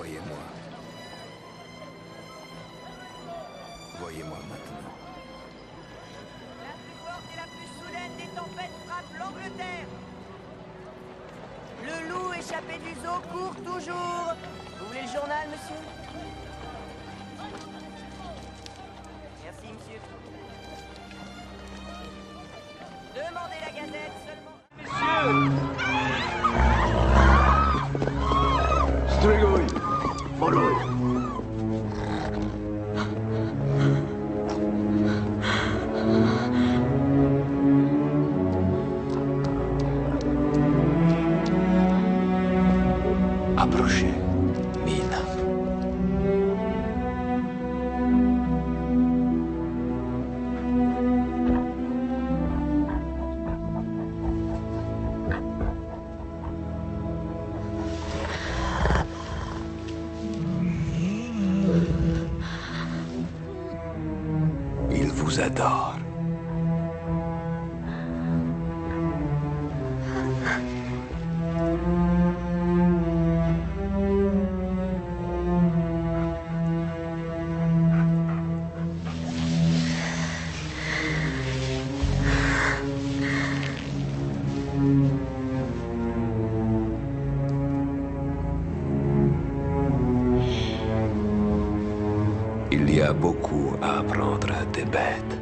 Voyez-moi. Voyez-moi maintenant. La plus forte et la plus soudaine des tempêtes frappe l'Angleterre. Le loup échappé du zoo court toujours. Vous voulez le journal, monsieur? Merci, monsieur. Demandez la gazette seulement. Strigoi, follow. Approchez, Mina. Il vous adore. Il y a beaucoup à apprendre des bêtes.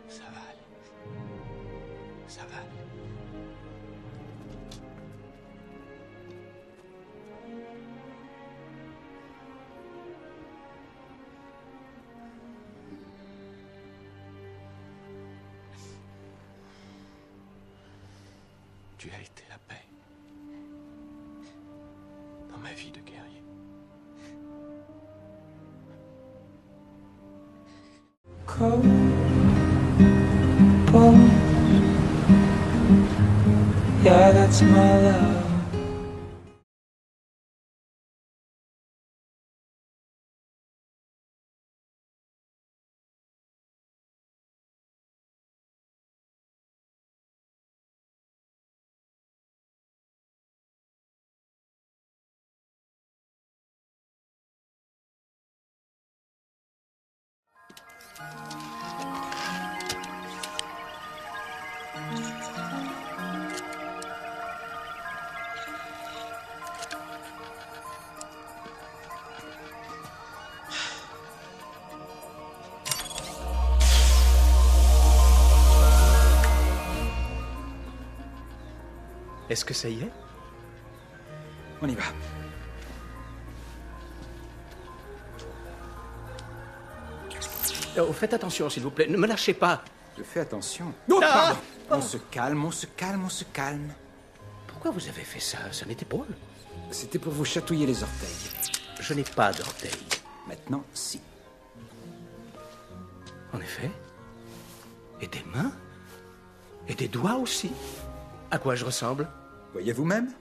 Ça va aller. Ça va aller. Tu as été la paix dans ma vie de guerrier. Cold bones. Yeah, that's my love. Est-ce que ça y est? On y va. Oh, faites attention, s'il vous plaît. Ne me lâchez pas. Je fais attention. Oh, Pardon. oh. On se calme, on se calme, on se calme. Pourquoi vous avez fait ça? Ça n'était pas. C'était pour vous chatouiller les orteils. Je n'ai pas d'orteils. Maintenant, si. En effet. Et des mains? Et des doigts aussi? À quoi je ressemble? Voyez vous-même?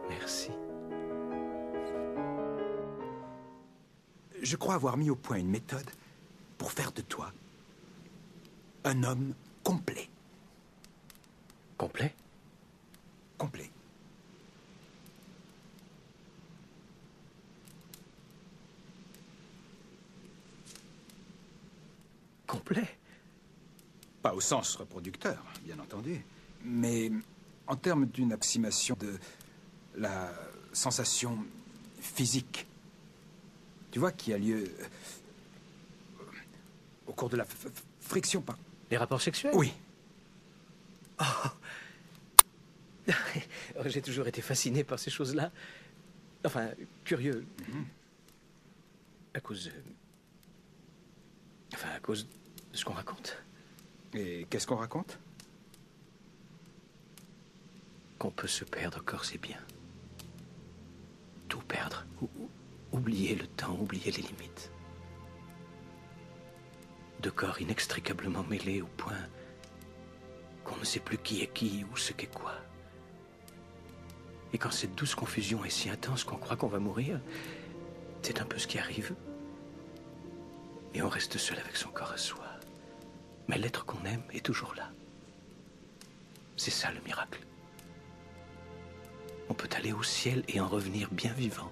Merci. Je crois avoir mis au point une méthode pour faire de toi un homme complet. Complet? Complet. Complet? Pas au sens reproducteur, bien entendu, mais en termes d'une approximation de la sensation physique, tu vois, qui a lieu au cours de la friction Les rapports sexuels? Oui. J'ai toujours été fasciné par ces choses-là. Enfin, curieux. À cause... Enfin, à cause de ce qu'on raconte. Et qu'est-ce qu'on raconte? Qu'on peut se perdre corps et bien. Tout perdre. Oublier le temps, oublier les limites. Deux corps inextricablement mêlés au point qu'on ne sait plus qui est qui ou ce qu'est quoi. Et quand cette douce confusion est si intense qu'on croit qu'on va mourir, c'est un peu ce qui arrive. Et on reste seul avec son corps à soi. Mais l'être qu'on aime est toujours là. C'est ça le miracle. On peut aller au ciel et en revenir bien vivant.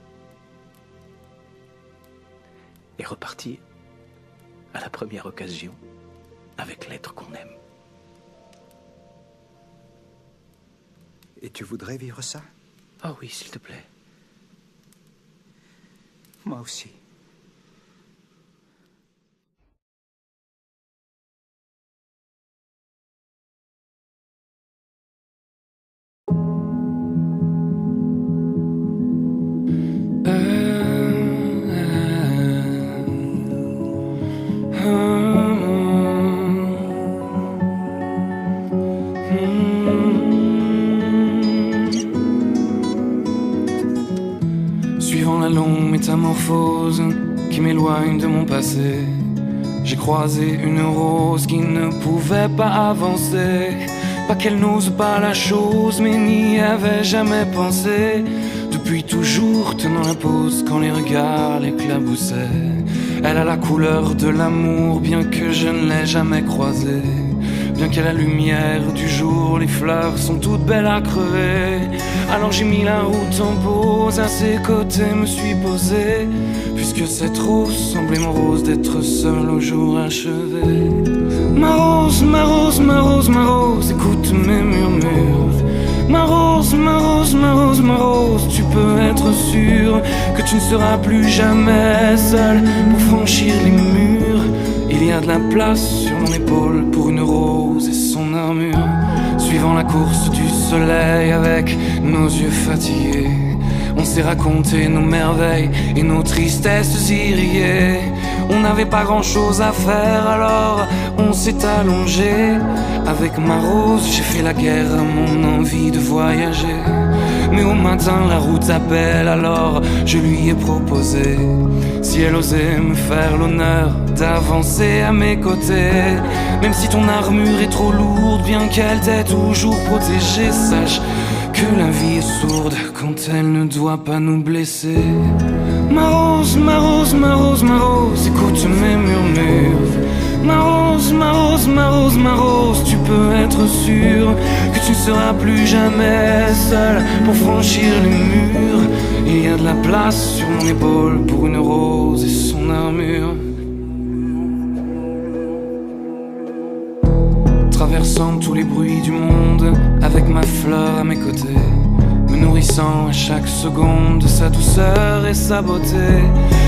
Et repartir à la première occasion avec l'être qu'on aime. Et tu voudrais vivre ça? Ah oui, s'il te plaît. Moi aussi. Suivant la longue métamorphose qui m'éloigne de mon passé, j'ai croisé une rose qui ne pouvait pas avancer. Pas qu'elle n'ose pas la chose, mais n'y avait jamais pensé. Depuis toujours tenant la pose quand les regards l'éclaboussaient. Elle a la couleur de l'amour, bien que je ne l'ai jamais croisée. Bien qu'à la lumière du jour, les fleurs sont toutes belles à crever. Alors j'ai mis la route en pause, à ses côtés me suis posé. Puisque cette rose semblait morose d'être seule au jour achevé. Ma rose, ma rose, ma rose, ma rose, écoute mes murmures. Ma rose, ma rose, ma rose, ma rose, tu peux être sûr que tu ne seras plus jamais seule pour franchir les murs. Il y a de la place sur mon épaule pour une rose et son armure. Suivant la course du soleil avec nos yeux fatigués, on s'est raconté nos merveilles et nos tristesses irriguées. On n'avait pas grand chose à faire, alors on s'est allongé. Avec ma rose, j'ai fait la guerre à mon envie de voyager. Mais au matin, la route appelle, alors je lui ai proposé si elle osait me faire l'honneur d'avancer à mes côtés. Même si ton armure est trop lourde, bien qu'elle t'ait toujours protégée, sache que la vie est sourde quand elle ne doit pas nous blesser. Ma rose, ma rose, ma rose, ma rose, écoute mes murmures. Ma rose, ma rose, ma rose, ma rose, tu peux être sûr que tu ne seras plus jamais seule pour franchir les murs. Il y a de la place sur mon épaule pour une rose et son armure. Traversant tous les bruits du monde avec ma fleur à mes côtés, me nourrissant à chaque seconde de sa douceur et sa beauté.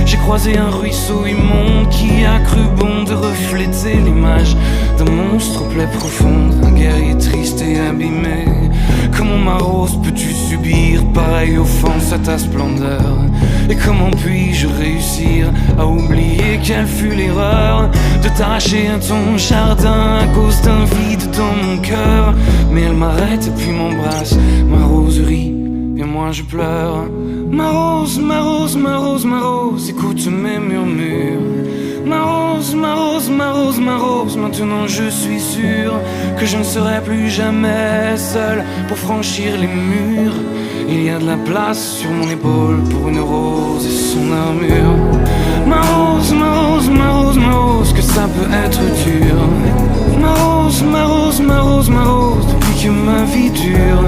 J'ai croisé un ruisseau immonde qui a cru bon de refléter l'image d'un monstre aux plaies profondes, un guerrier triste et abîmé. Comment ma rose peux-tu subir pareille offense à ta splendeur? Et comment puis-je réussir à oublier quelle fut l'erreur de t'arracher à ton jardin à cause d'un vide dans mon cœur? Mais elle m'arrête et puis m'embrasse, ma rose rit et moi je pleure. Ma rose, ma rose, ma rose, ma rose, écoute mes murmures. Ma rose, ma rose, ma rose, ma rose, maintenant je suis sûr que je ne serai plus jamais seul pour franchir les murs. Il y a de la place sur mon épaule pour une rose et son armure. Ma rose, ma rose, ma rose, ma rose, que ça peut être dur. Ma rose, ma rose, ma rose, ma rose, depuis que ma vie dure.